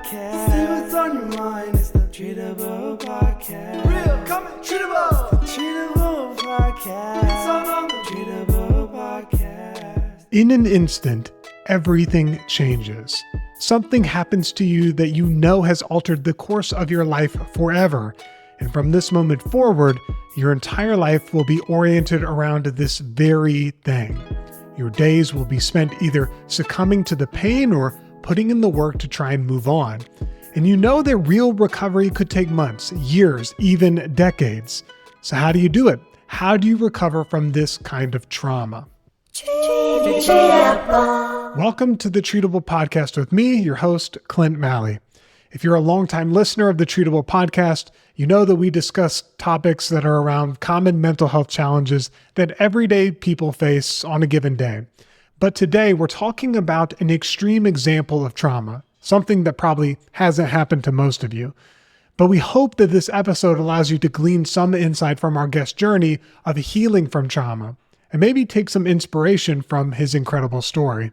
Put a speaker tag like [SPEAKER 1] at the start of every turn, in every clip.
[SPEAKER 1] Podcast. See what's on your mind. It's the Treatable Podcast. Real, coming, treatable. The Treatable Podcast. It's all on the Treatable Podcast.
[SPEAKER 2] In an instant, everything changes. Something happens to you that you know has altered the course of your life forever. And from this moment forward, your entire life will be oriented around this very thing. Your days will be spent either succumbing to the pain or putting in the work to try and move on. And you know that real recovery could take months, years, even decades. So how do you do it? How do you recover from this kind of trauma? Welcome to the Treatable Podcast with me, your host, Clint Mally. If you're a longtime listener of the Treatable Podcast, you know that we discuss topics that are around common mental health challenges that everyday people face on a given day. But today we're talking about an extreme example of trauma, something that probably hasn't happened to most of you. But we hope that this episode allows you to glean some insight from our guest's journey of healing from trauma, and maybe take some inspiration from his incredible story.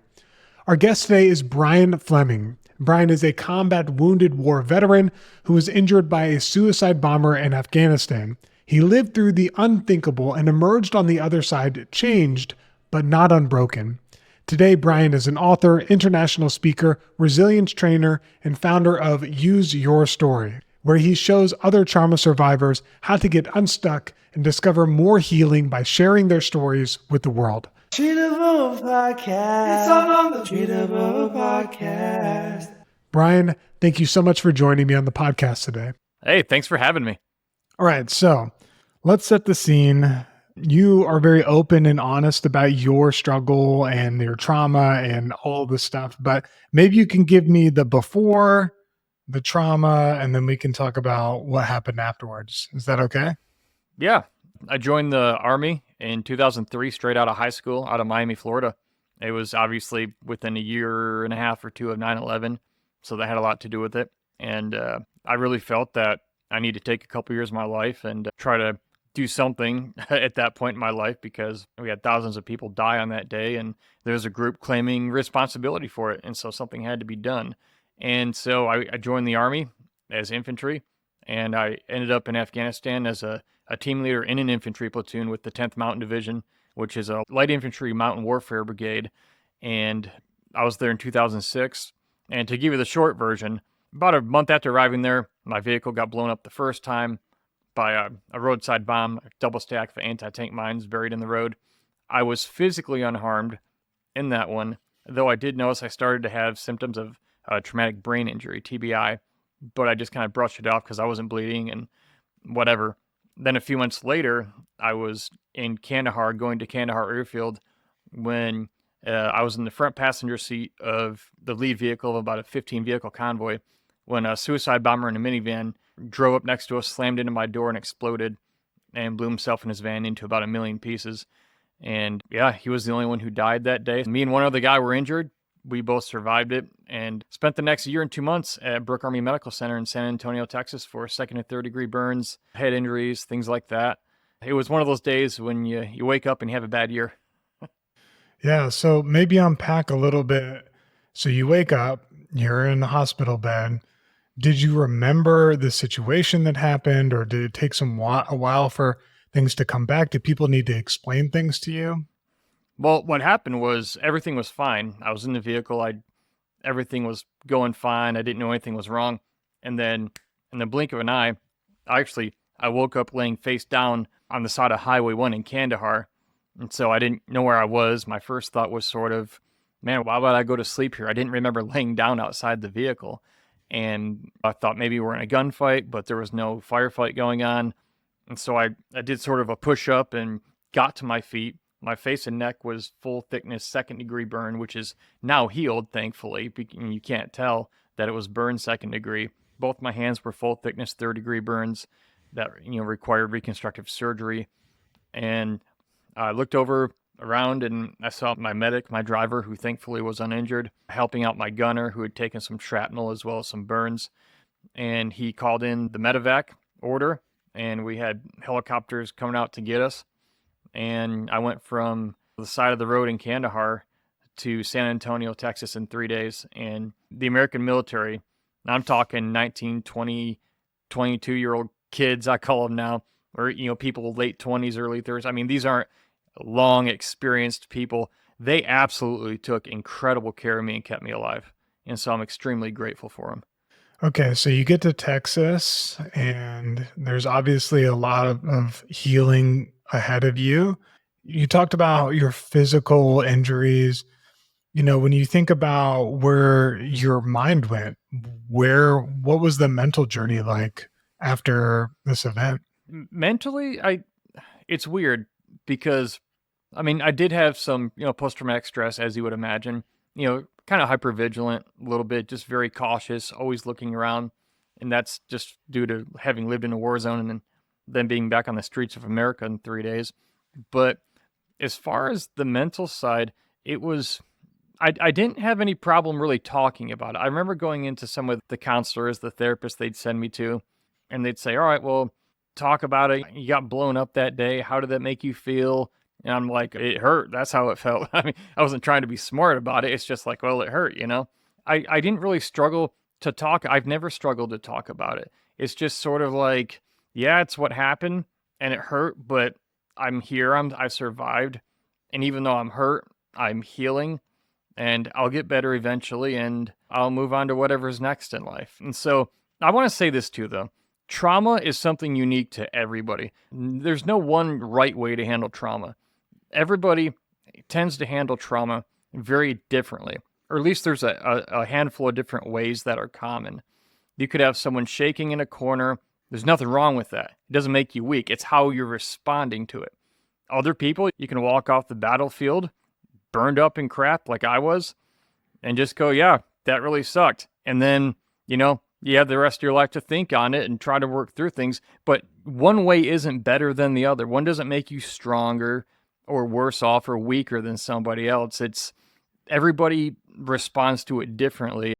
[SPEAKER 2] Our guest today is Brian Fleming. Brian is a combat wounded war veteran who was injured by a suicide bomber in Afghanistan. He lived through the unthinkable and emerged on the other side changed, but not unbroken. Today, Brian is an author, international speaker, resilience trainer, and founder of Use Your Story, where he shows other trauma survivors how to get unstuck and discover more healing by sharing their stories with the world.
[SPEAKER 1] Treatable Podcast. It's all on the Treatable Podcast.
[SPEAKER 2] Brian, thank you so much for joining me on the podcast today.
[SPEAKER 3] Hey, thanks for having me.
[SPEAKER 2] All right, so let's set the scene. You are very open and honest about your struggle and your trauma and all this stuff, but maybe you can give me the before, the trauma, and then we can talk about what happened afterwards. Is that okay?
[SPEAKER 3] Yeah, I joined the Army in 2003, straight out of high school, out of Miami, Florida. It was obviously within a year and a half or two of 9/11, so that had a lot to do with it. And I really felt that I need to take a couple years of my life and try to do something at that point in my life, because we had thousands of people die on that day, and there's a group claiming responsibility for it, and so something had to be done. And so I joined the Army as infantry, and I ended up in Afghanistan as a team leader in an infantry platoon with the 10th Mountain Division, which is a light infantry mountain warfare brigade. And I was there in 2006. And to give you the short version, about a month after arriving there, my vehicle got blown up the first time by a roadside bomb, a double stack of anti-tank mines buried in the road. I was physically unharmed in that one, though I did notice I started to have symptoms of traumatic brain injury, TBI, but I just kind of brushed it off because I wasn't bleeding and whatever. Then a few months later, I was in Kandahar, going to Kandahar Airfield, when I was in the front passenger seat of the lead vehicle of about a 15-vehicle convoy, when a suicide bomber in a minivan drove up next to us, slammed into my door, and exploded, and blew himself and his van into about 1 million pieces. And yeah, he was the only one who died that day. Me and one other guy were injured. We both survived it and spent the next year and 2 months at Brooke Army Medical Center in San Antonio, Texas for second and third degree burns, head injuries, things like that. It was one of those days when you wake up and you have a bad year.
[SPEAKER 2] Yeah, so maybe unpack a little bit. So you wake up, you're in the hospital bed. Did you remember the situation that happened, or did it take a while for things to come back? Did people need to explain things to you?
[SPEAKER 3] Well, what happened was everything was fine. I was in the vehicle. Everything was going fine. I didn't know anything was wrong. And then in the blink of an eye, I woke up laying face down on the side of Highway 1 in Kandahar. And so I didn't know where I was. My first thought was sort of, man, why would I go to sleep here? I didn't remember laying down outside the vehicle. And I thought maybe we're in a gunfight, but there was no firefight going on. And so I did sort of a push up and got to my feet. My face and neck was full thickness, second degree burn, which is now healed, thankfully. You can't tell that it was burned second degree. Both my hands were full thickness, third degree burns that required reconstructive surgery. And I looked around and I saw my medic, my driver, who thankfully was uninjured, helping out my gunner, who had taken some shrapnel as well as some burns. And he called in the medevac order, and we had helicopters coming out to get us. And I went from the side of the road in Kandahar to San Antonio, Texas in 3 days. And the American military And I'm talking 19, 20, 22-year-old kids, I call them now, or, people late 20s, early 30s. I mean, these aren't long experienced people. They absolutely took incredible care of me and kept me alive. And so I'm extremely grateful for them.
[SPEAKER 2] Okay, so you get to Texas, and there's obviously a lot of healing ahead of you. You talked about your physical injuries. When you think about where your mind went, what was the mental journey like after this event?
[SPEAKER 3] Mentally, it's weird because, I mean, I did have some, post-traumatic stress, as you would imagine, kind of hypervigilant a little bit, just very cautious, always looking around. And that's just due to having lived in a war zone and then being back on the streets of America in 3 days. But as far as the mental side, it was, I didn't have any problem really talking about it. I remember going into some of the counselors, the therapists they'd send me to, and they'd say, all right, well, talk about it. You got blown up that day. How did that make you feel? And I'm like, it hurt. That's how it felt. I mean, I wasn't trying to be smart about it. It's just like, well, it hurt, I didn't really struggle to talk. I've never struggled to talk about it. It's just sort of like, yeah, it's what happened and it hurt, but I'm here. I survived. And even though I'm hurt, I'm healing and I'll get better eventually and I'll move on to whatever's next in life. And so I want to say this too, though. Trauma is something unique to everybody. There's no one right way to handle trauma. Everybody tends to handle trauma very differently, or at least there's a handful of different ways that are common. You could have someone shaking in a corner. There's nothing wrong with that. It doesn't make you weak. It's how you're responding to it. Other people, you can walk off the battlefield, burned up in crap like I was, and just go, yeah, that really sucked. And then, you have the rest of your life to think on it and try to work through things. But one way isn't better than the other. One doesn't make you stronger or worse off or weaker than somebody else. It's everybody responds to it differently.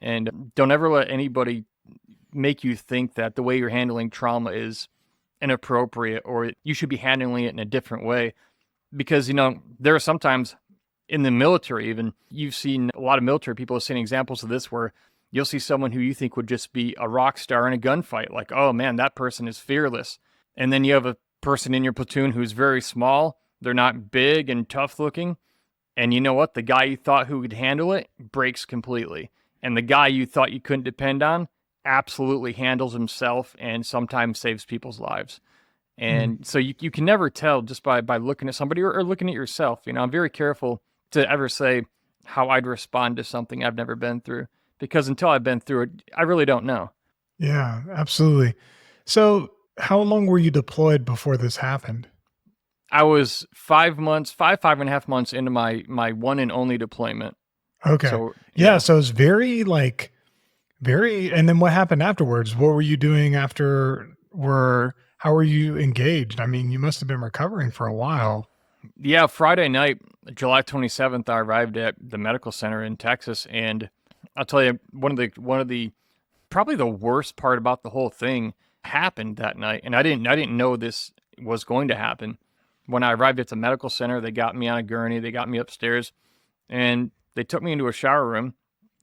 [SPEAKER 3] And don't ever let anybody make you think that the way you're handling trauma is inappropriate or you should be handling it in a different way. Because, there are sometimes in the military, even, you've seen a lot of military people have seen examples of this where you'll see someone who you think would just be a rock star in a gunfight. Like, oh man, that person is fearless. And then you have a person in your platoon who's very small. They're not big and tough looking. And you know what? The guy you thought who could handle it breaks completely. And the guy you thought you couldn't depend on absolutely handles himself and sometimes saves people's lives. And so you can never tell just by looking at somebody or looking at yourself. I'm very careful to ever say how I'd respond to something I've never been through, because until I've been through it, I really don't know.
[SPEAKER 2] Yeah, absolutely. So how long were you deployed before this happened?
[SPEAKER 3] I was 5.5 months into my one and only deployment.
[SPEAKER 2] Okay.
[SPEAKER 3] So,
[SPEAKER 2] yeah. So it's very, and then what happened afterwards? What were you doing after? How were you engaged? I mean, you must have been recovering for a while.
[SPEAKER 3] Yeah. Friday night, July 27th, I arrived at the medical center in Texas. And I'll tell you, one of the probably the worst part about the whole thing happened that night. And I didn't know this was going to happen. When I arrived at the medical center, they got me on a gurney, they got me upstairs, and they took me into a shower room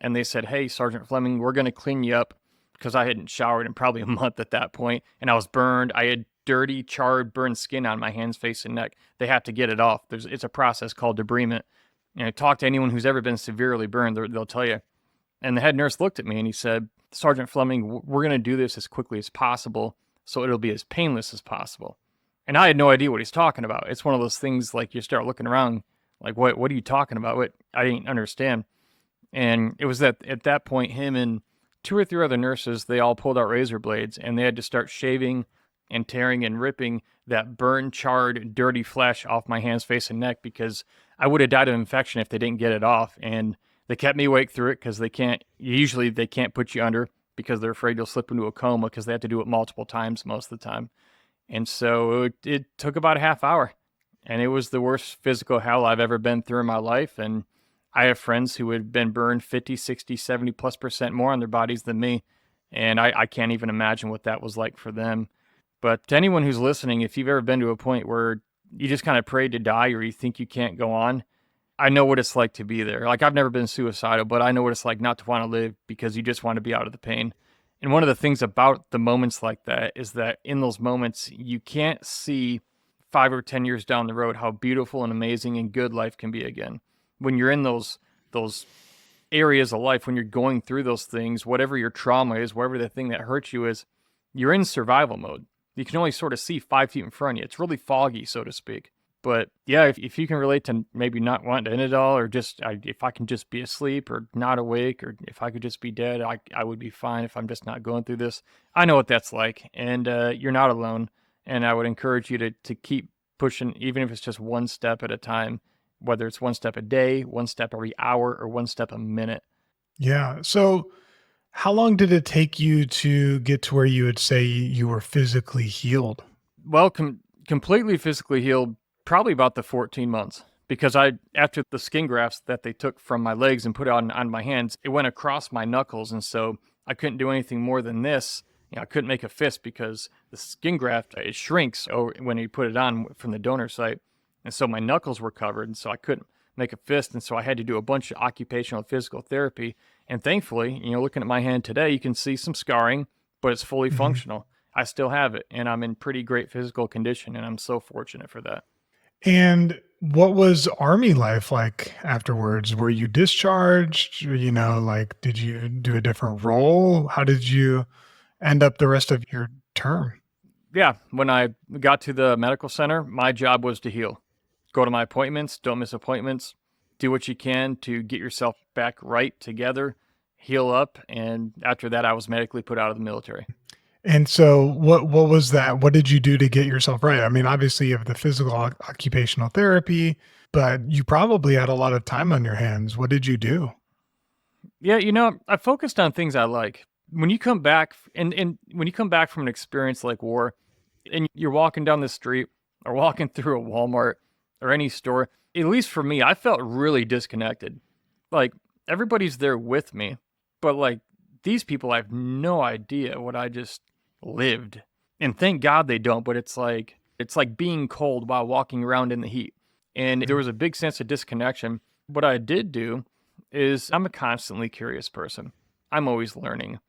[SPEAKER 3] and they said, hey, Sergeant Fleming, we're going to clean you up, because I hadn't showered in probably a month at that point, and I was burned. I had dirty, charred, burned skin on my hands, face, and neck. They have to get it off. It's a process called debridement. And talk to anyone who's ever been severely burned, they'll tell you. And the head nurse looked at me and he said, Sergeant Fleming, we're going to do this as quickly as possible so it'll be as painless as possible. And I had no idea what he's talking about. It's one of those things like you start looking around, like, what are you talking about? I didn't understand. And it was that at that point, him and 2 or 3 other nurses, they all pulled out razor blades and they had to start shaving and tearing and ripping that burned, charred, dirty flesh off my hands, face, and neck, because I would have died of infection if they didn't get it off. And they kept me awake through it because they can't put you under because they're afraid you'll slip into a coma, because they have to do it multiple times most of the time. And so it took about a half hour, and it was the worst physical hell I've ever been through in my life. And I have friends who had been burned 50, 60, 70+% more on their bodies than me. And I can't even imagine what that was like for them. But to anyone who's listening, if you've ever been to a point where you just kind of prayed to die, or you think you can't go on, I know what it's like to be there. Like, I've never been suicidal, but I know what it's like not to want to live, because you just want to be out of the pain. And one of the things about the moments like that is that in those moments, you can't see 5 or 10 years down the road how beautiful and amazing and good life can be again. When you're in those areas of life, when you're going through those things, whatever your trauma is, whatever the thing that hurts you is, you're in survival mode. You can only sort of see 5 feet in front of you. It's really foggy, so to speak. But yeah, if you can relate to maybe not wanting to end it all, or just if I can just be asleep or not awake, or if I could just be dead, I would be fine if I'm just not going through this. I know what that's like, and you're not alone. And I would encourage you to keep pushing, even if it's just one step at a time, whether it's one step a day, one step every hour, or one step a minute.
[SPEAKER 2] Yeah. So how long did it take you to get to where you would say you were physically healed?
[SPEAKER 3] Well, completely physically healed, probably about the 14 months, because after the skin grafts that they took from my legs and put on my hands, it went across my knuckles. And so I couldn't do anything more than this. I couldn't make a fist, because the skin graft, it shrinks when you put it on from the donor site. And so my knuckles were covered, and so I couldn't make a fist. And so I had to do a bunch of occupational physical therapy. And thankfully, looking at my hand today, you can see some scarring, but it's fully functional. I still have it, and I'm in pretty great physical condition, and I'm so fortunate for that.
[SPEAKER 2] And what was Army life like afterwards? Were you discharged? Did you do a different role? How did you end up the rest of your term?
[SPEAKER 3] Yeah, when I got to the medical center, my job was to heal. Go to my appointments, don't miss appointments, do what you can to get yourself back right together, heal up, and after that, I was medically put out of the military.
[SPEAKER 2] And so what was that? What did you do to get yourself right? I mean, obviously you have the physical occupational therapy, but you probably had a lot of time on your hands. What did you do?
[SPEAKER 3] Yeah, I focused on things I like. When you come back and when you come back from an experience like war, and you're walking down the street or walking through a Walmart or any store, at least for me, I felt really disconnected. Like, everybody's there with me, but like, these people, I have no idea what I just lived. And thank God they don't, but it's like being cold while walking around in the heat. And there was a big sense of disconnection. What I did do is, I'm a constantly curious person. I'm always learning.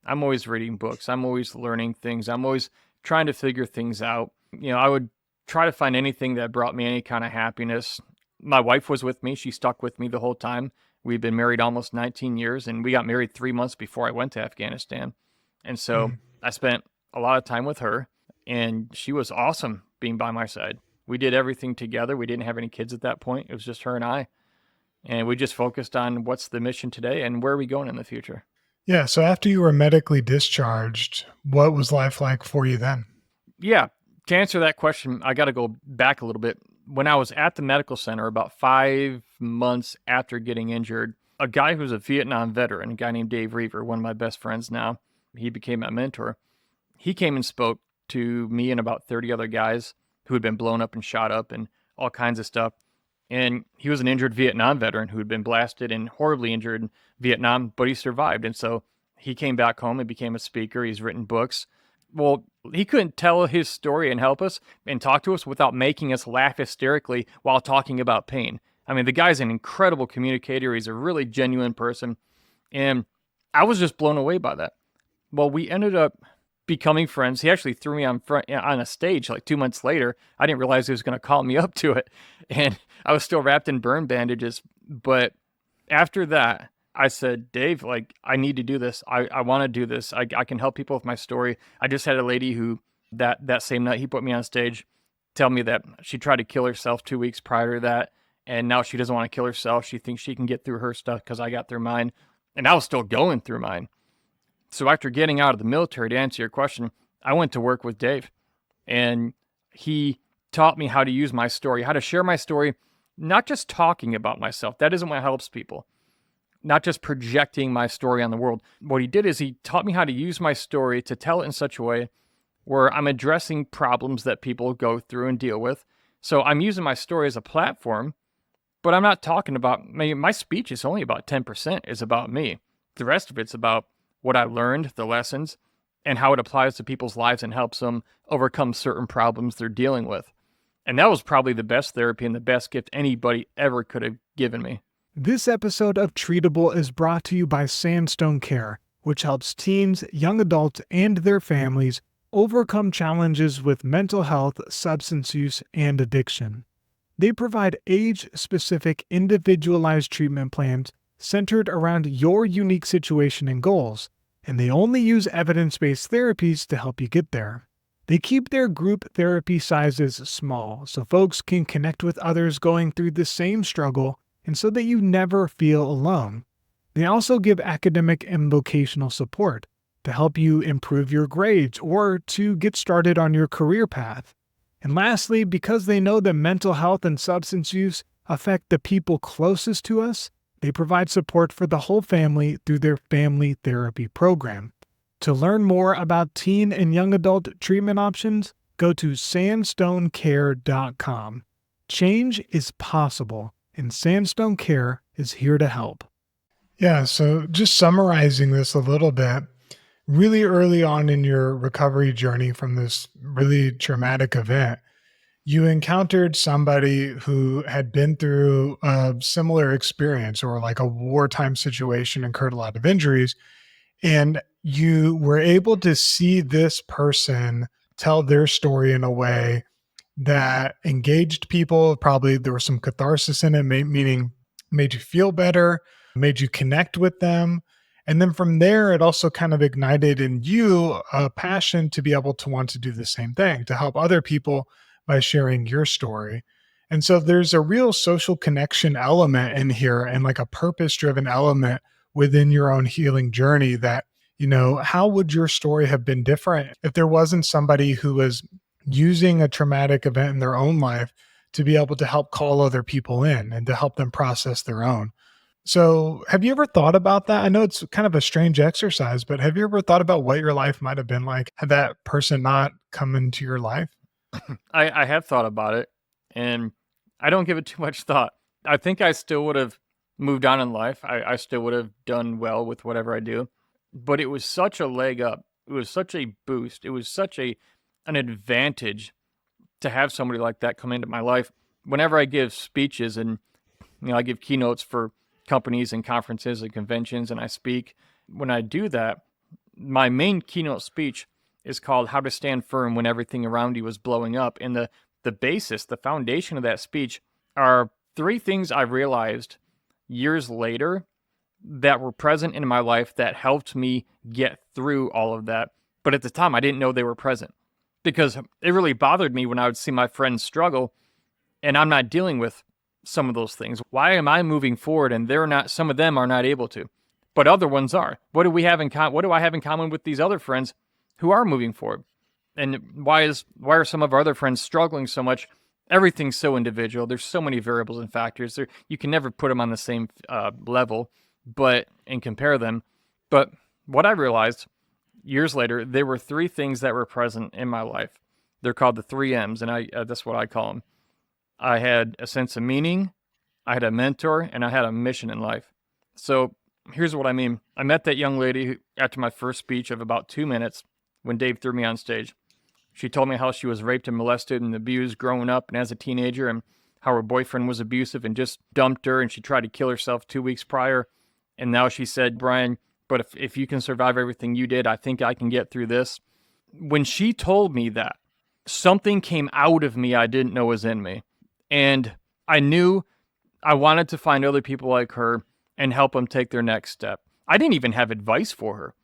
[SPEAKER 3] I'm always reading books. I'm always learning things. I'm always trying to figure things out. I would try to find anything that brought me any kind of happiness. My wife was with me. She stuck with me the whole time. We've been married almost 19 years, and we got married 3 months before I went to Afghanistan. And so I spent a lot of time with her, and she was awesome being by my side. We did everything together. We didn't have any kids at that point. It was just her and I. And we just focused on what's the mission today and where are we going in the future.
[SPEAKER 2] Yeah. So after you were medically discharged, what was life like for you then?
[SPEAKER 3] Yeah. To answer that question, I got to go back a little bit. When I was at the medical center about 5 months after getting injured, a guy who was a Vietnam veteran, a guy named Dave Reaver, one of my best friends now, he became my mentor. He came and spoke to me and about 30 other guys who had been blown up and shot up and all kinds of stuff. And he was an injured Vietnam veteran who had been blasted and horribly injured in Vietnam, but he survived. And so he came back home and became a speaker. He's written books. Well, he couldn't tell his story and help us and talk to us without making us laugh hysterically while talking about pain. I mean, the guy's an incredible communicator. He's a really genuine person. And I was just blown away by that. Well, we ended up becoming friends. He actually threw me on a stage like 2 months later. I didn't realize he was going to call me up to it. And I was still wrapped in burn bandages. But after that, I said, Dave, like, I need to do this. I want to do this. I can help people with my story. I just had a lady who that same night he put me on stage tell me that she tried to kill herself 2 weeks prior to that. And now she doesn't want to kill herself. She thinks she can get through her stuff because I got through mine. And I was still going through mine. So after getting out of the military, to answer your question, I went to work with Dave. And he taught me how to use my story, how to share my story, not just talking about myself. That isn't what helps people. Not just projecting my story on the world. What he did is he taught me how to use my story to tell it in such a way where I'm addressing problems that people go through and deal with. So I'm using my story as a platform, but I'm not talking about, my speech is only about 10% is about me. The rest of it's about what I learned, the lessons, and how it applies to people's lives and helps them overcome certain problems they're dealing with. And that was probably the best therapy and the best gift anybody ever could have given me.
[SPEAKER 2] This episode of Treatable is brought to you by Sandstone Care, which helps teens, young adults, and their families overcome challenges with mental health, substance use, and addiction. They provide age-specific, individualized treatment plans centered around your unique situation and goals, and they only use evidence-based therapies to help you get there. They keep their group therapy sizes small so folks can connect with others going through the same struggle and so that you never feel alone. They also give academic and vocational support to help you improve your grades or to get started on your career path. And lastly, because they know that mental health and substance use affect the people closest to us, they provide support for the whole family through their family therapy program. To learn more about teen and young adult treatment options, go to sandstonecare.com. Change is possible, and Sandstone Care is here to help. Yeah, so just summarizing this a little bit, really early on in your recovery journey from this really traumatic event, you encountered somebody who had been through a similar experience or like a wartime situation, incurred a lot of injuries, and you were able to see this person tell their story in a way that engaged people. Probably there was some catharsis in it, meaning made you feel better, made you connect with them. And then from there, it also kind of ignited in you a passion to be able to want to do the same thing, to help other people by sharing your story. And so there's a real social connection element in here and like a purpose-driven element within your own healing journey that, you know, how would your story have been different if there wasn't somebody who was using a traumatic event in their own life to be able to help call other people in and to help them process their own? So have you ever thought about that? I know it's kind of a strange exercise, but have you ever thought about what your life might have been like had that person not come into your life?
[SPEAKER 3] I have thought about it, and I don't give it too much thought. I think I still would have moved on in life. I still would have done well with whatever I do, but it was such a leg up. It was such a boost. It was such an advantage to have somebody like that come into my life. Whenever I give speeches and, you know, I give keynotes for companies and conferences and conventions and I speak, when I do that, my main keynote speech is called How to Stand Firm When Everything Around You is Blowing Up. And the basis, the foundation of that speech are 3 things I realized years later that were present in my life that helped me get through all of that. But at the time, I didn't know they were present because it really bothered me when I would see my friends struggle and I'm not dealing with some of those things. Why am I moving forward and they're not? Some of them are not able to, but other ones are. What do we have in common? What do I have in common with these other friends who are moving forward? And why are some of our other friends struggling so much? Everything's so individual. There's so many variables and factors. You can never put them on the same level, and compare them. But what I realized years later, there were 3 things that were present in my life. They're called the 3 M's, and that's what I call them. I had a sense of meaning, I had a mentor, and I had a mission in life. So here's what I mean. I met that young lady after my first speech of about 2 minutes when Dave threw me on stage. She told me how she was raped and molested and abused growing up and as a teenager, and how her boyfriend was abusive and just dumped her, and she tried to kill herself 2 weeks prior. And now she said, Brian, but if you can survive everything you did, I think I can get through this. When she told me that, something came out of me I didn't know was in me. And I knew I wanted to find other people like her and help them take their next step. I didn't even have advice for her.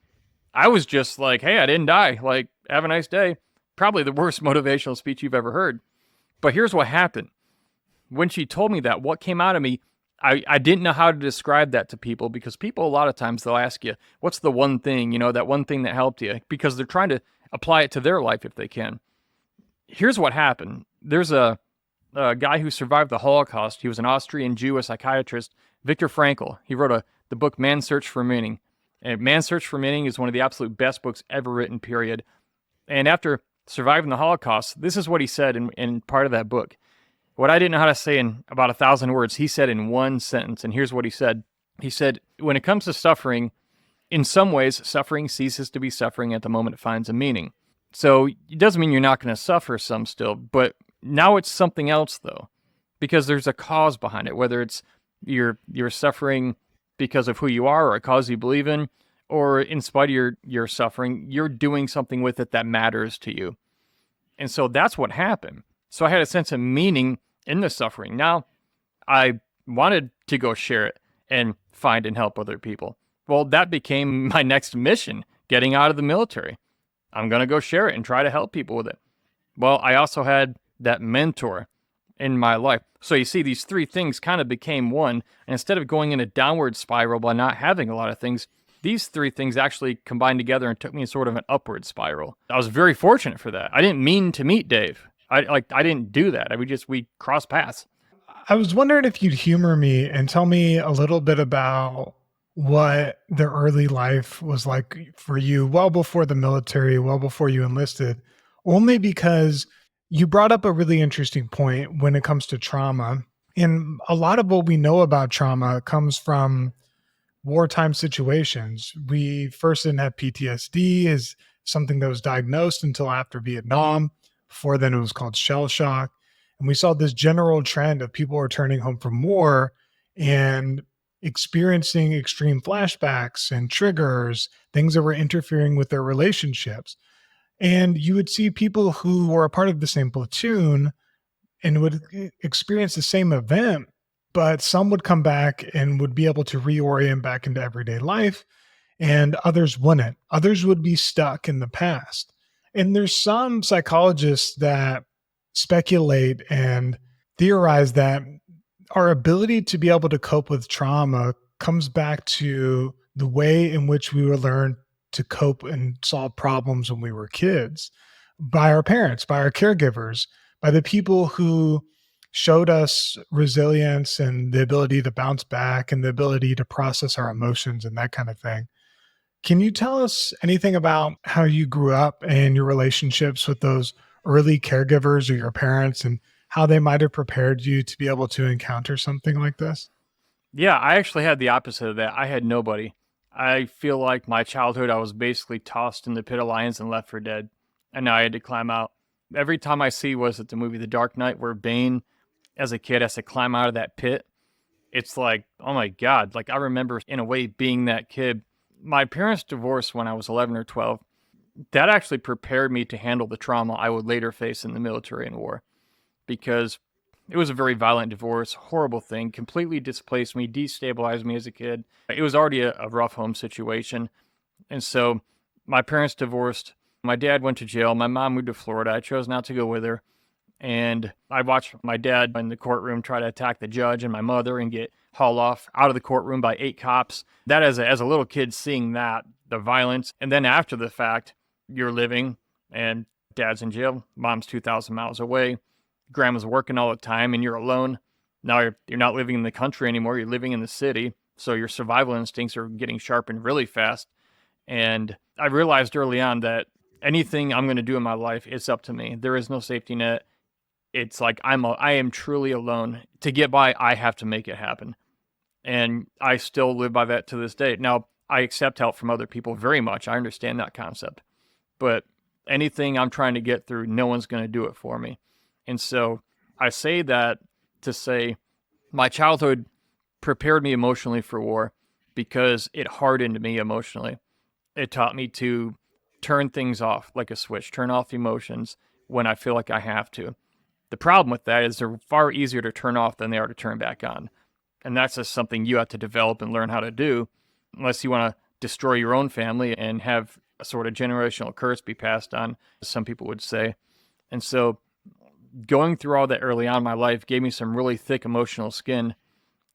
[SPEAKER 3] I was just like, hey, I didn't die. Like, have a nice day. Probably the worst motivational speech you've ever heard. But here's what happened. When she told me that, what came out of me, I didn't know how to describe that to people, because people, a lot of times, they'll ask you, what's the one thing, that one thing that helped you? Because they're trying to apply it to their life if they can. here's what happened. There's a guy who survived the Holocaust. He was an Austrian Jew, a psychiatrist, Viktor Frankl. He wrote the book Man's Search for Meaning. And Man's Search for Meaning is one of the absolute best books ever written, period. And after surviving the Holocaust, this is what he said in part of that book. What I didn't know how to say in about 1,000 words, he said in one sentence. And here's what he said. He said, when it comes to suffering, in some ways, suffering ceases to be suffering at the moment it finds a meaning. So it doesn't mean you're not going to suffer some still, but now it's something else, though, because there's a cause behind it, whether it's you're suffering because of who you are or a cause you believe in, or in spite of your suffering, you're doing something with it that matters to you. And so that's what happened. So I had a sense of meaning in the suffering. Now, I wanted to go share it and find and help other people. Well, that became my next mission, getting out of the military. I'm going to go share it and try to help people with it. Well, I also had that mentor in my life. So you see, these three things kind of became one. And instead of going in a downward spiral by not having a lot of things, these three things actually combined together and took me in sort of an upward spiral. I was very fortunate for that. I didn't mean to meet Dave. I didn't do that. We crossed paths.
[SPEAKER 2] I was wondering if you'd humor me and tell me a little bit about what the early life was like for you, well before the military, well before you enlisted, only because you brought up a really interesting point when it comes to trauma. And a lot of what we know about trauma comes from wartime situations. We first didn't have PTSD as something that was diagnosed until after Vietnam. Before then, it was called shell shock. And we saw this general trend of people returning home from war and experiencing extreme flashbacks and triggers, things that were interfering with their relationships. And you would see people who were a part of the same platoon and would experience the same event, but some would come back and would be able to reorient back into everyday life, and others wouldn't. Others would be stuck in the past. And there's some psychologists that speculate and theorize that our ability to be able to cope with trauma comes back to the way in which we were learned to cope and solve problems when we were kids by our parents, by our caregivers, by the people who showed us resilience and the ability to bounce back and the ability to process our emotions and that kind of thing. Can you tell us anything about how you grew up and your relationships with those early caregivers or your parents and how they might have prepared you to be able to encounter something like this?
[SPEAKER 3] Yeah, I actually had the opposite of that. I had nobody. I feel like my childhood, I was basically tossed in the pit of lions and left for dead. And now I had to climb out. Every time I see, was it the movie The Dark Knight, where Bane, as a kid, has to climb out of that pit? It's like, oh my God. Like, I remember, in a way, being that kid. My parents divorced when I was 11 or 12. That actually prepared me to handle the trauma I would later face in the military and war, because it was a very violent divorce, horrible thing, completely displaced me, destabilized me as a kid. It was already a rough home situation. And so my parents divorced. My dad went to jail. My mom moved to Florida. I chose not to go with her. And I watched my dad in the courtroom try to attack the judge and my mother and get hauled off out of the courtroom by 8 cops. That, as a little kid, seeing that, the violence. And then after the fact, you're living and dad's in jail. Mom's 2,000 miles away. Grandma's working all the time and you're alone. Now you're not living in the country anymore. You're living in the city. So your survival instincts are getting sharpened really fast. And I realized early on that anything I'm going to do in my life, it's up to me. There is no safety net. It's like I am truly alone. To get by, I have to make it happen. And I still live by that to this day. Now, I accept help from other people very much. I understand that concept. But anything I'm trying to get through, no one's going to do it for me. And so I say that to say my childhood prepared me emotionally for war because it hardened me emotionally. It taught me to turn things off like a switch, turn off emotions when I feel like I have to. The problem with that is they're far easier to turn off than they are to turn back on. And that's just something you have to develop and learn how to do, unless you want to destroy your own family and have a sort of generational curse be passed on, as some people would say. And so going through all that early on in my life gave me some really thick emotional skin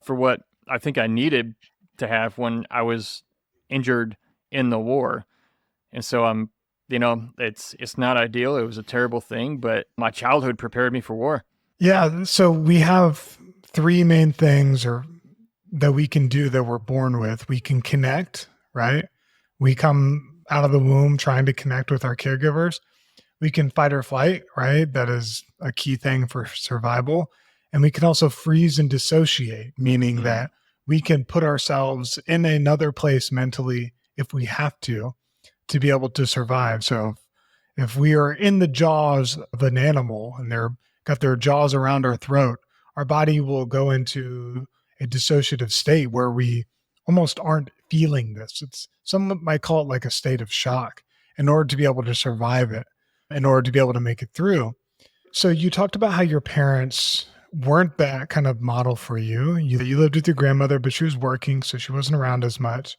[SPEAKER 3] for what I think I needed to have when I was injured in the war. And so I'm It's not ideal. It was a terrible thing, but my childhood prepared me for war.
[SPEAKER 2] Yeah. So we have three main things that we can do that we're born with. We can connect, right? We come out of the womb trying to connect with our caregivers. We can fight or flight, right? That is a key thing for survival. And we can also freeze and dissociate, meaning that we can put ourselves in another place mentally if we have to be able to survive. So if we are in the jaws of an animal and they're got their jaws around our throat, our body will go into a dissociative state where we almost aren't feeling this. Some might call it like a state of shock in order to be able to survive it, in order to be able to make it through. So you talked about how your parents weren't that kind of model for you. You lived with your grandmother, but she was working, so she wasn't around as much.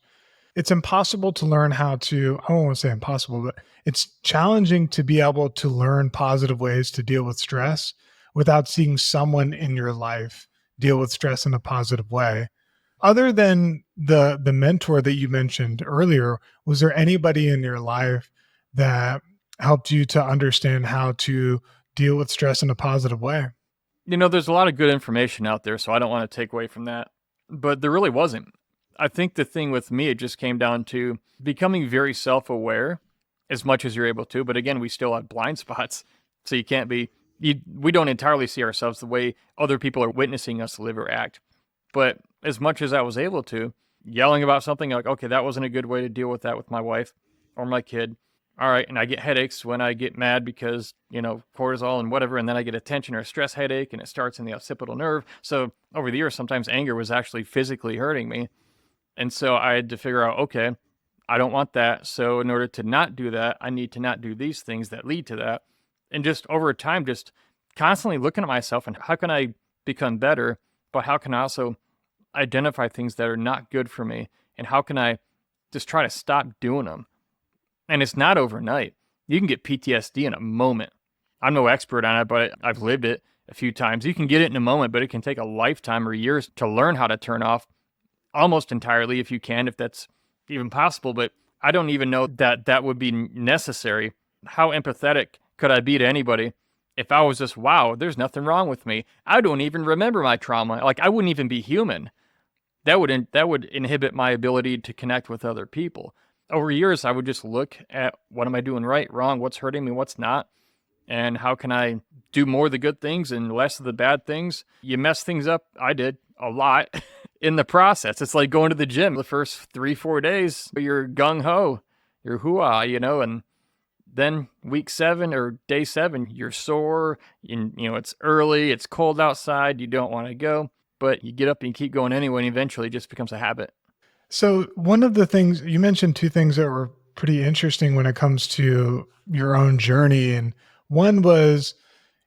[SPEAKER 2] It's impossible to learn how to, I don't want to say impossible, but it's challenging to be able to learn positive ways to deal with stress without seeing someone in your life deal with stress in a positive way. Other than the mentor that you mentioned earlier, was there anybody in your life that helped you to understand how to deal with stress in a positive way?
[SPEAKER 3] There's a lot of good information out there, so I don't want to take away from that. But there really wasn't. I think the thing with me, it just came down to becoming very self-aware as much as you're able to. But again, we still have blind spots. So we don't entirely see ourselves the way other people are witnessing us live or act. But as much as I was able to, yelling about something like, okay, that wasn't a good way to deal with that with my wife or my kid. All right. And I get headaches when I get mad because, cortisol and whatever. And then I get a tension or a stress headache and it starts in the occipital nerve. So over the years, sometimes anger was actually physically hurting me. And so I had to figure out, okay, I don't want that. So in order to not do that, I need to not do these things that lead to that. And just over time, just constantly looking at myself and how can I become better, but how can I also identify things that are not good for me? And how can I just try to stop doing them? And it's not overnight. You can get PTSD in a moment. I'm no expert on it, but I've lived it a few times. You can get it in a moment, but it can take a lifetime or years to learn how to turn off almost entirely if you can, if that's even possible. But I don't even know that that would be necessary. How empathetic could I be to anybody if I was just, wow, there's nothing wrong with me. I don't even remember my trauma. Like I wouldn't even be human. That would inhibit my ability to connect with other people. Over years, I would just look at what am I doing right, wrong, what's hurting me, what's not, and how can I do more of the good things and less of the bad things. You mess things up, I did, a lot in the process. It's like going to the gym. The first 3-4 days, you're gung-ho, you're hoo-ah, and then week 7 or day 7, you're sore, and, it's early, it's cold outside, you don't want to go, but you get up and you keep going anyway, and eventually it just becomes a habit.
[SPEAKER 2] So one of the things, you mentioned two things that were pretty interesting when it comes to your own journey. And one was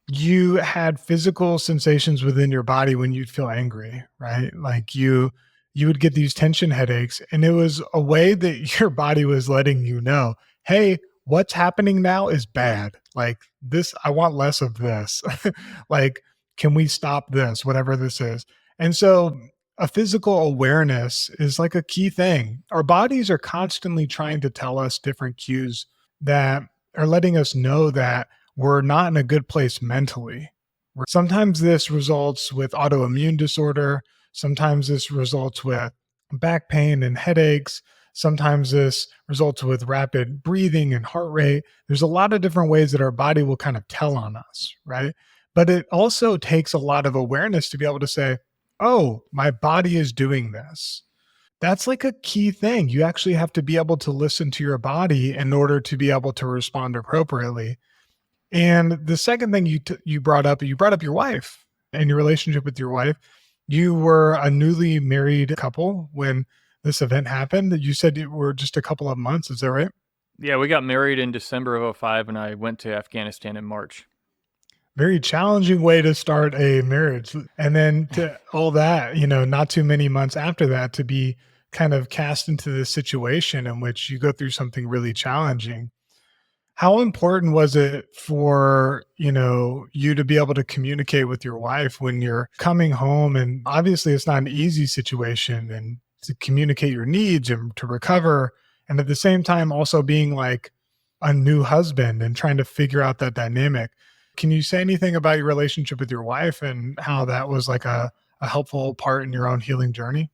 [SPEAKER 2] you had physical sensations within your body when you'd feel angry, right? Like you would get these tension headaches, and it was a way that your body was letting you know, hey, what's happening now is bad. Like this, I want less of this. Like, can we stop this, whatever this is? And so a physical awareness is like a key thing. Our bodies are constantly trying to tell us different cues that are letting us know that we're not in a good place mentally. Sometimes this results with autoimmune disorder. Sometimes this results with back pain and headaches. Sometimes this results with rapid breathing and heart rate. There's a lot of different ways that our body will kind of tell on us, right? But it also takes a lot of awareness to be able to say, oh, my body is doing this. That's like a key thing. You actually have to be able to listen to your body in order to be able to respond appropriately. And the second thing you brought up your wife and your relationship with your wife. You were a newly married couple when this event happened. You said you were just a couple of months. Is that right?
[SPEAKER 3] Yeah, we got married in December of 2005, and I went to Afghanistan in March.
[SPEAKER 2] Very challenging way to start a marriage. And then to all that, not too many months after that to be kind of cast into this situation in which you go through something really challenging. How important was it for, you to be able to communicate with your wife when you're coming home? And obviously it's not an easy situation, and to communicate your needs and to recover. And at the same time, also being like, a new husband and trying to figure out that dynamic. Can you say anything about your relationship with your wife and how that was like a helpful part in your own healing journey?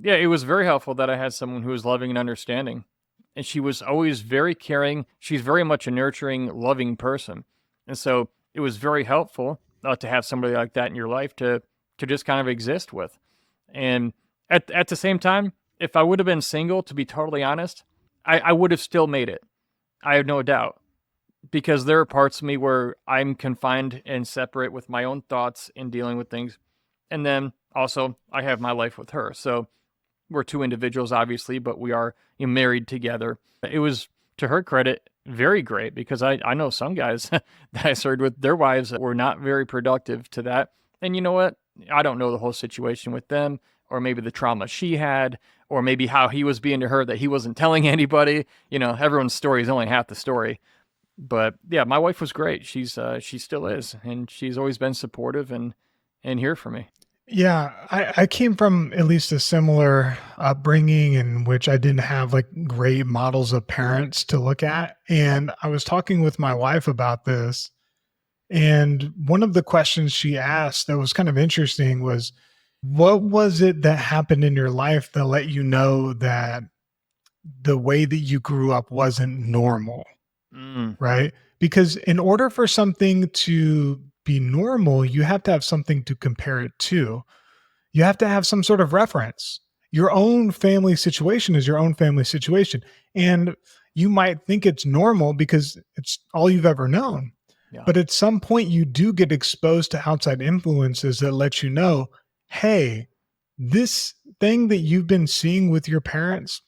[SPEAKER 3] Yeah, it was very helpful that I had someone who was loving and understanding. And she was always very caring. She's very much a nurturing, loving person. And so it was very helpful to have somebody like that in your life to just kind of exist with. And at the same time, if I would have been single, to be totally honest, I would have still made it. I have no doubt. Because there are parts of me where I'm confined and separate with my own thoughts in dealing with things. And then also I have my life with her. So we're two individuals, obviously, but we are married together. It was, to her credit, very great because I know some guys that I served with, their wives were not very productive to that. And you know what? I don't know the whole situation with them, or maybe the trauma she had, or maybe how he was being to her that he wasn't telling anybody. Everyone's story is only half the story. But yeah, my wife was great. She still is, and she's always been supportive and here for me.
[SPEAKER 2] Yeah, I came from at least a similar upbringing in which I didn't have like great models of parents to look at. And I was talking with my wife about this. And one of the questions she asked that was kind of interesting was, what was it that happened in your life that let you know that the way that you grew up wasn't normal?
[SPEAKER 3] Mm.
[SPEAKER 2] Right? Because in order for something to be normal, you have to have something to compare it to. You have to have some sort of reference. Your own family situation is your own family situation. And you might think it's normal because it's all you've ever known.
[SPEAKER 3] Yeah.
[SPEAKER 2] But at some point, you do get exposed to outside influences that let you know, hey, this thing that you've been seeing with your parents,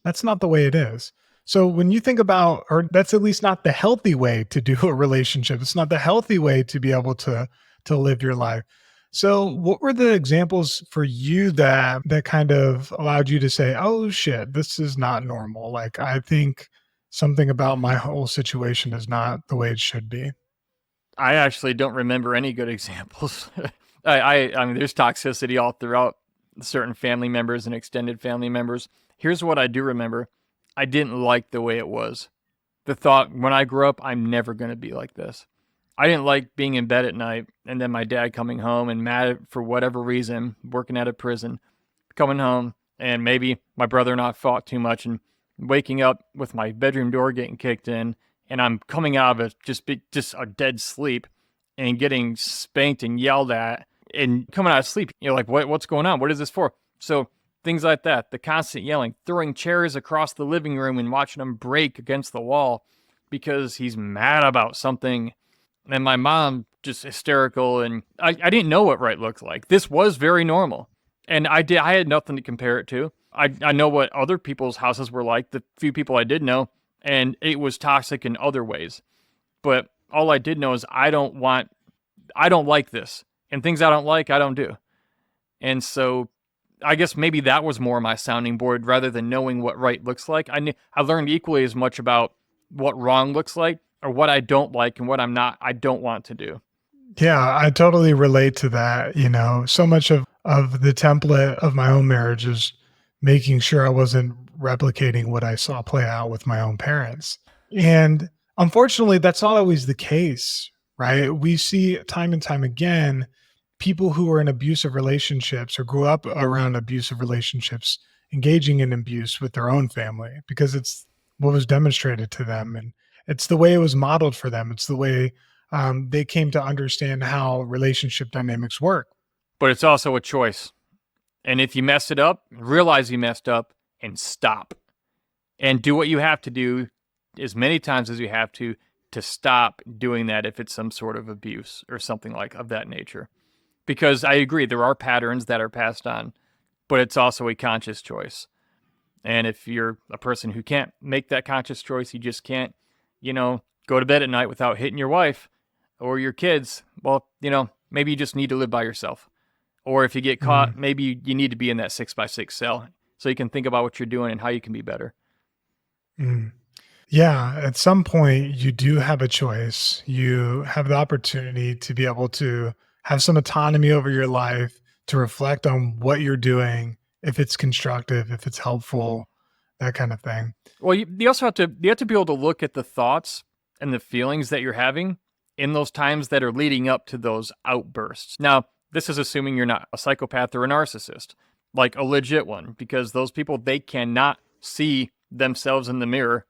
[SPEAKER 2] that's not the way it is. So when you think about, or that's at least not the healthy way to do a relationship, it's not the healthy way to be able to live your life. So what were the examples for you that kind of allowed you to say, oh shit, this is not normal. Like, I think something about my whole situation is not the way it should be.
[SPEAKER 3] I actually don't remember any good examples. I mean, there's toxicity all throughout certain family members and extended family members. Here's what I do remember. I didn't like the way it was. The thought, when I grow up, I'm never going to be like this. I didn't like being in bed at night and then my dad coming home and mad for whatever reason, working at a prison, coming home and maybe my brother and I fought too much and waking up with my bedroom door getting kicked in and I'm coming out of just a dead sleep and getting spanked and yelled at and coming out of sleep. You're like, what's going on? What is this for? So things like that, the constant yelling, throwing chairs across the living room and watching them break against the wall because he's mad about something. And my mom just hysterical. And I didn't know what right looked like. This was very normal. And I had nothing to compare it to. I know what other people's houses were like, the few people I did know, and it was toxic in other ways. But all I did know is I don't like this. And things I don't like, I don't do. And so I guess maybe that was more my sounding board rather than knowing what right looks like. I learned equally as much about what wrong looks like or what I don't like and what I don't want to do.
[SPEAKER 2] Yeah, I totally relate to that. So much of the template of my own marriage is making sure I wasn't replicating what I saw play out with my own parents. And unfortunately, that's not always the case, right? We see time and time again, people who are in abusive relationships or grew up around abusive relationships engaging in abuse with their own family because it's what was demonstrated to them. And it's the way it was modeled for them. It's the way they came to understand how relationship dynamics work.
[SPEAKER 3] But it's also a choice. And if you mess it up, realize you messed up and stop. And do what you have to do as many times as you have to stop doing that if it's some sort of abuse or something like of that nature. Because I agree, there are patterns that are passed on, but it's also a conscious choice. And if you're a person who can't make that conscious choice, you just can't, go to bed at night without hitting your wife or your kids, well, maybe you just need to live by yourself. Or if you get caught, maybe you need to be in that 6x6 cell so you can think about what you're doing and how you can be better.
[SPEAKER 2] Yeah, at some point you do have a choice. You have the opportunity to be able to have some autonomy over your life, to reflect on what you're doing, if it's constructive, if it's helpful, that kind of thing.
[SPEAKER 3] Well, you also have to be able to look at the thoughts and the feelings that you're having in those times that are leading up to those outbursts. Now, this is assuming you're not a psychopath or a narcissist, like a legit one, because those people, they cannot see themselves in the mirror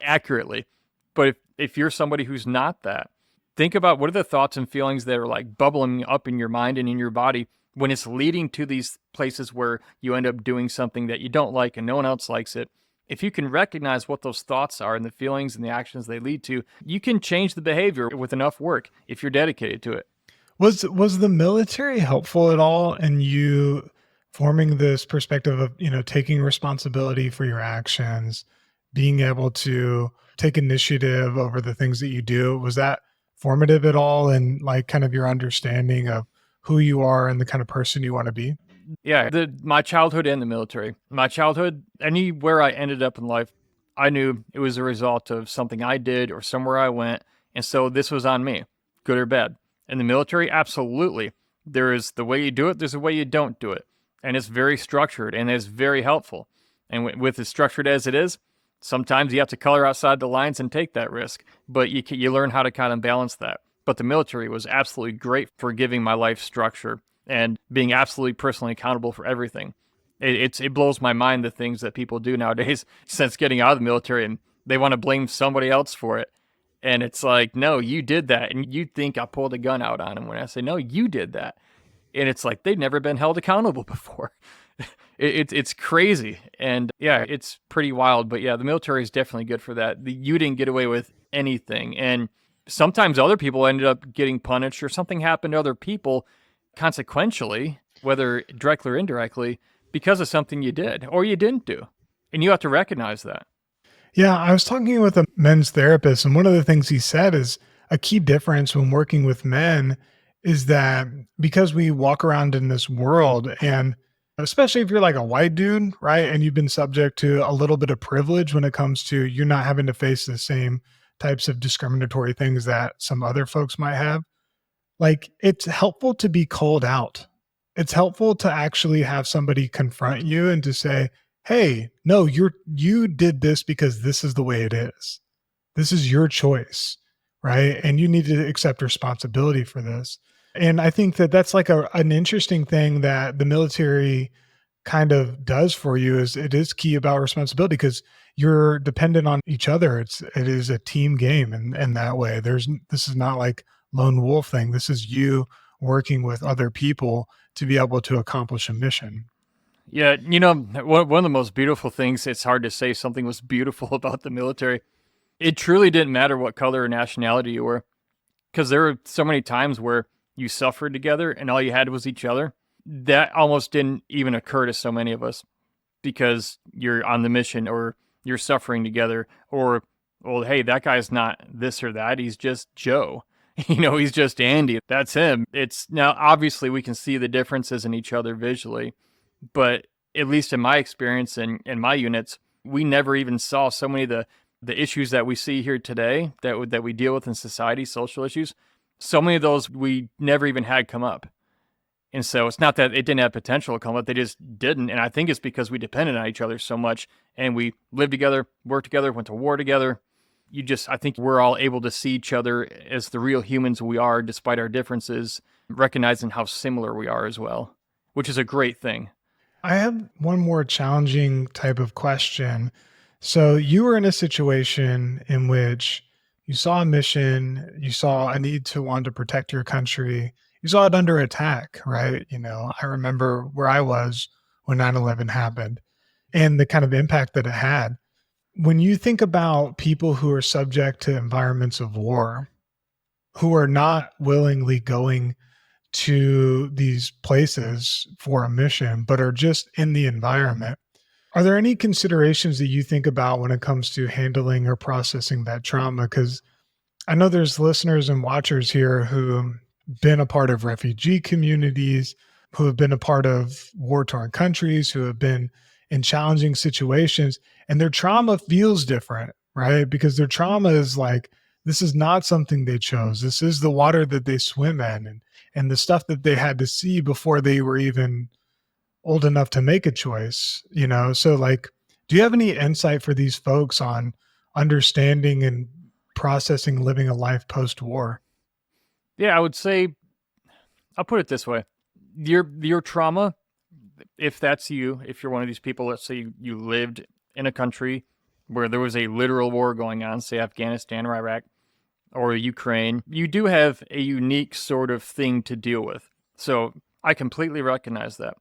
[SPEAKER 3] accurately. But if you're somebody who's not that, think about what are the thoughts and feelings that are like bubbling up in your mind and in your body when it's leading to these places where you end up doing something that you don't like and no one else likes it. If you can recognize what those thoughts are and the feelings and the actions they lead to, you can change the behavior with enough work if you're dedicated to it.
[SPEAKER 2] Was the military helpful at all in you forming this perspective of, taking responsibility for your actions, being able to take initiative over the things that you do? Was that formative at all in like kind of your understanding of who you are and the kind of person you want to be?
[SPEAKER 3] Yeah, my childhood and the military. My childhood, anywhere I ended up in life, I knew it was a result of something I did or somewhere I went, and so this was on me, good or bad. In the military, absolutely. There is the way you do it, there's the way you don't do it, and it's very structured, and it's very helpful. And with as structured as it is, sometimes you have to color outside the lines and take that risk, but you learn how to kind of balance that. But the military was absolutely great for giving my life structure and being absolutely personally accountable for everything. It blows my mind the things that people do nowadays since getting out of the military, and they want to blame somebody else for it. And it's like, no, you did that. And you think I pulled a gun out on them when I say, no, you did that. And it's like, they've never been held accountable before. It's crazy. And yeah, it's pretty wild. But yeah, the military is definitely good for that. You didn't get away with anything. And sometimes other people ended up getting punished or something happened to other people consequentially, whether directly or indirectly, because of something you did or you didn't do. And you have to recognize that.
[SPEAKER 2] Yeah, I was talking with a men's therapist, and one of the things he said is a key difference when working with men is that because we walk around in this world, and especially if you're like a white dude, right, and you've been subject to a little bit of privilege when it comes to you not having to face the same types of discriminatory things that some other folks might have, like it's helpful to be called out. It's helpful to actually have somebody confront you and to say, hey, no, you did this because this is the way it is. This is your choice, right? And you need to accept responsibility for this. And I think that that's like an interesting thing that the military kind of does for you is it is key about responsibility because you're dependent on each other. It is a team game in that way. This is not like lone wolf thing. This is you working with other people to be able to accomplish a mission.
[SPEAKER 3] Yeah, one of the most beautiful things, it's hard to say something was beautiful about the military. It truly didn't matter what color or nationality you were, because there were so many times where you suffered together and all you had was each other. That almost didn't even occur to so many of us because you're on the mission or you're suffering together or, well, hey, that guy's not this or that. He's just Joe. He's just Andy. That's him. It's now, obviously, we can see the differences in each other visually. But at least in my experience and in my units, we never even saw so many of the issues that we see here today that we deal with in society, social issues. So many of those we never even had come up. And so it's not that it didn't have potential to come up, they just didn't. And I think it's because we depended on each other so much and we lived together, worked together, went to war together. I think we're all able to see each other as the real humans we are, despite our differences, recognizing how similar we are as well, which is a great thing.
[SPEAKER 2] I have one more challenging type of question. So you were in a situation in which you saw a mission, you saw a need to want to protect your country, you saw it under attack, right? I remember where I was when 9/11 happened and the kind of impact that it had. When you think about people who are subject to environments of war, who are not willingly going to these places for a mission, but are just in the environment, are there any considerations that you think about when it comes to handling or processing that trauma? Because I know there's listeners and watchers here who have been a part of refugee communities, who have been a part of war-torn countries, who have been in challenging situations, and their trauma feels different, right? Because their trauma is like, this is not something they chose. This is the water that they swim in and the stuff that they had to see before they were even old enough to make a choice, So like Do you have any insight for these folks on understanding and processing living a life post-war?
[SPEAKER 3] Yeah, I would say, I'll put it this way. Your trauma, if that's you, if you're one of these people, let's say you lived in a country where there was a literal war going on, say Afghanistan or Iraq or Ukraine, you do have a unique sort of thing to deal with. So I completely recognize that.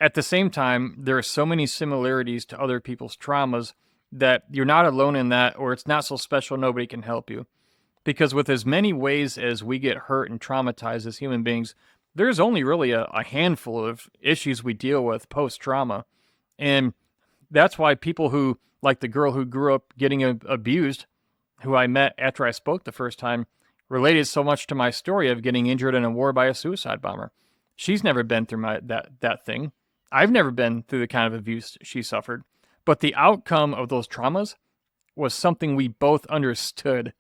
[SPEAKER 3] At the same time, there are so many similarities to other people's traumas that you're not alone in that, or it's not so special nobody can help you. Because with as many ways as we get hurt and traumatized as human beings, there's only really a handful of issues we deal with post-trauma. And that's why people who, like the girl who grew up getting abused, who I met after I spoke the first time, related so much to my story of getting injured in a war by a suicide bomber. She's never been through that thing. I've never been through the kind of abuse she suffered. But the outcome of those traumas was something we both understood.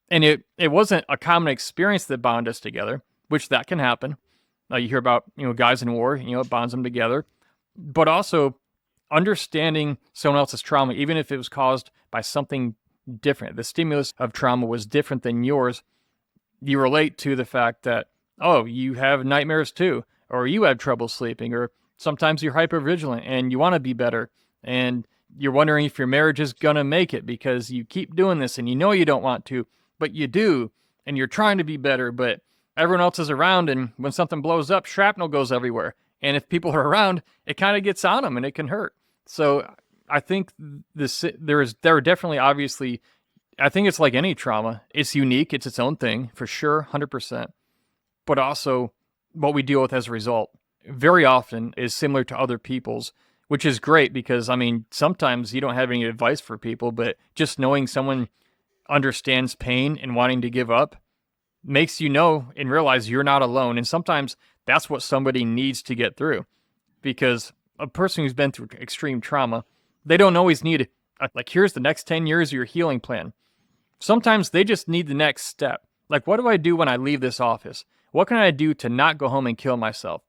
[SPEAKER 3] And it wasn't a common experience that bound us together, which that can happen. You hear about, guys in war, it bonds them together. But also understanding someone else's trauma, even if it was caused by something different. The stimulus of trauma was different than yours. You relate to the fact that, oh, you have nightmares too, or you have trouble sleeping, or sometimes you're hypervigilant and you want to be better, and you're wondering if your marriage is going to make it because you keep doing this and you know you don't want to, but you do, and you're trying to be better, but everyone else is around, and when something blows up, shrapnel goes everywhere. And if people are around, it kind of gets on them and it can hurt. So I think there are definitely, obviously, I think it's like any trauma. It's unique. It's its own thing, for sure, 100%. But also what we deal with as a result very often is similar to other people's, which is great because, sometimes you don't have any advice for people, but just knowing someone understands pain and wanting to give up makes you know and realize you're not alone. And sometimes that's what somebody needs to get through, because a person who's been through extreme trauma, they don't always need here's the next 10 years of your healing plan. Sometimes they just need the next step. Like, what do I do when I leave this office? What can I do to not go home and kill myself?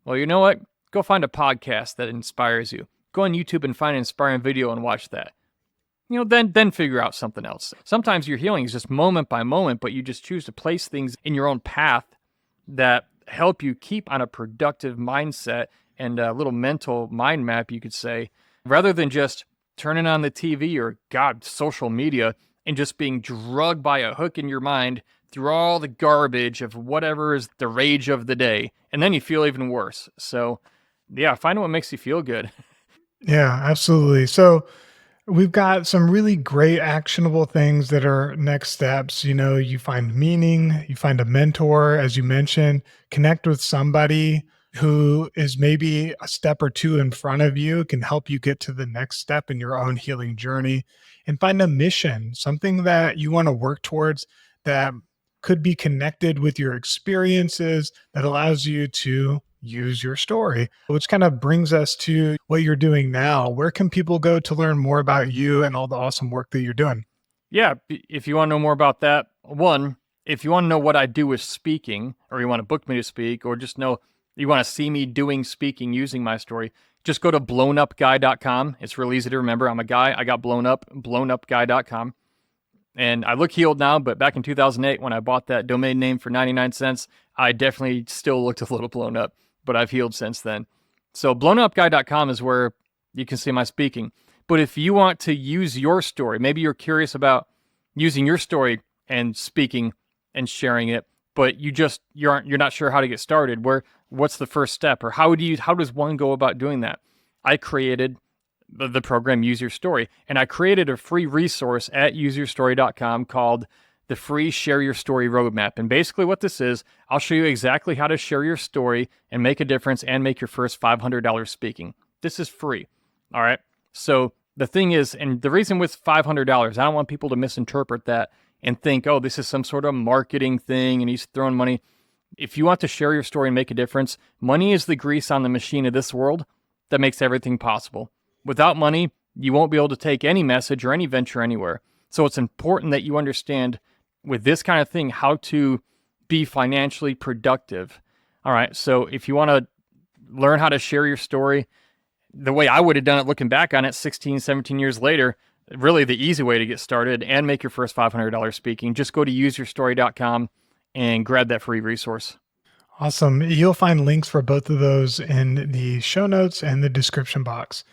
[SPEAKER 3] Well, you know what? Go find a podcast that inspires you. Go on YouTube and find an inspiring video and watch that. Then figure out something else. Sometimes your healing is just moment by moment, but you just choose to place things in your own path that help you keep on a productive mindset and a little mental mind map, you could say, rather than just turning on the TV or, social media and just being drugged by a hook in your mind through all the garbage of whatever is the rage of the day. And then you feel even worse. So, yeah, find what makes you feel good.
[SPEAKER 2] Yeah, absolutely. So we've got some really great actionable things that are next steps. You find meaning, you find a mentor, as you mentioned, connect with somebody who is maybe a step or two in front of you, can help you get to the next step in your own healing journey, and find a mission, something that you want to work towards that could be connected with your experiences that allows you to use your story, which kind of brings us to what you're doing now. Where can people go to learn more about you and all the awesome work that you're doing?
[SPEAKER 3] Yeah, if you want to know more about that, if you want to know what I do with speaking, or you want to book me to speak, or just know you want to see me doing speaking using my story, just go to blownupguy.com. It's real easy to remember. I'm a guy. I got blown up, blownupguy.com. And I look healed now, but back in 2008, when I bought that domain name for 99 cents, I definitely still looked a little blown up, but I've healed since then. So blownupguy.com is where you can see my speaking. But if you want to use your story, maybe you're curious about using your story and speaking and sharing it, but you're not sure how to get started, what's the first step, or how does one go about doing that? I created the program Use Your Story, and I created a free resource at useyourstory.com called the free Share Your Story Roadmap. And basically what this is, I'll show you exactly how to share your story and make a difference and make your first $500 speaking. This is free. All right. So the thing is, and the reason with $500, I don't want people to misinterpret that and think, oh, this is some sort of marketing thing and he's throwing money. If you want to share your story and make a difference, money is the grease on the machine of this world that makes everything possible. Without money, you won't be able to take any message or any venture anywhere. So it's important that you understand with this kind of thing how to be financially productive. All right, so if you want to learn how to share your story, the way I would have done it looking back on it 16, 17 years later, really the easy way to get started and make your first $500 speaking, just go to useyourstory.com and grab that free resource.
[SPEAKER 2] Awesome. You'll find links for both of those in the show notes and the description box.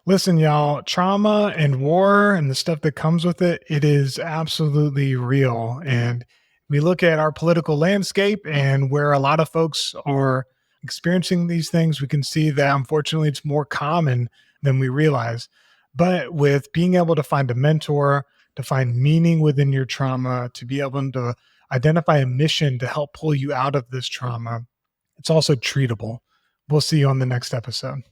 [SPEAKER 2] Listen, y'all, trauma and war and the stuff that comes with it, it is absolutely real. And we look at our political landscape and where a lot of folks are experiencing these things, we can see that unfortunately it's more common than we realize. But with being able to find a mentor, to find meaning within your trauma, to be able to identify a mission to help pull you out of this trauma, it's also treatable. We'll see you on the next episode.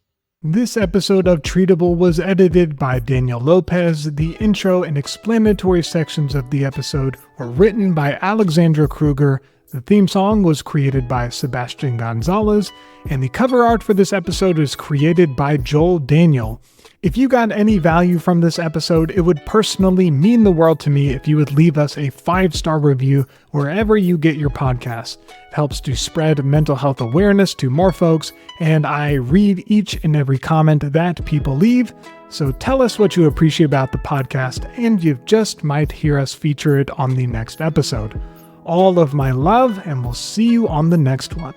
[SPEAKER 2] This episode of Treatable was edited by Daniel Lopez. The intro and explanatory sections of the episode were written by Alexandra Kruger. The theme song was created by Sebastian Gonzalez, and the cover art for this episode is created by Joel Daniel. If you got any value from this episode, it would personally mean the world to me if you would leave us a 5-star review wherever you get your podcasts. It helps to spread mental health awareness to more folks, and I read each and every comment that people leave. So tell us what you appreciate about the podcast, and you just might hear us feature it on the next episode. All of my love, and we'll see you on the next one.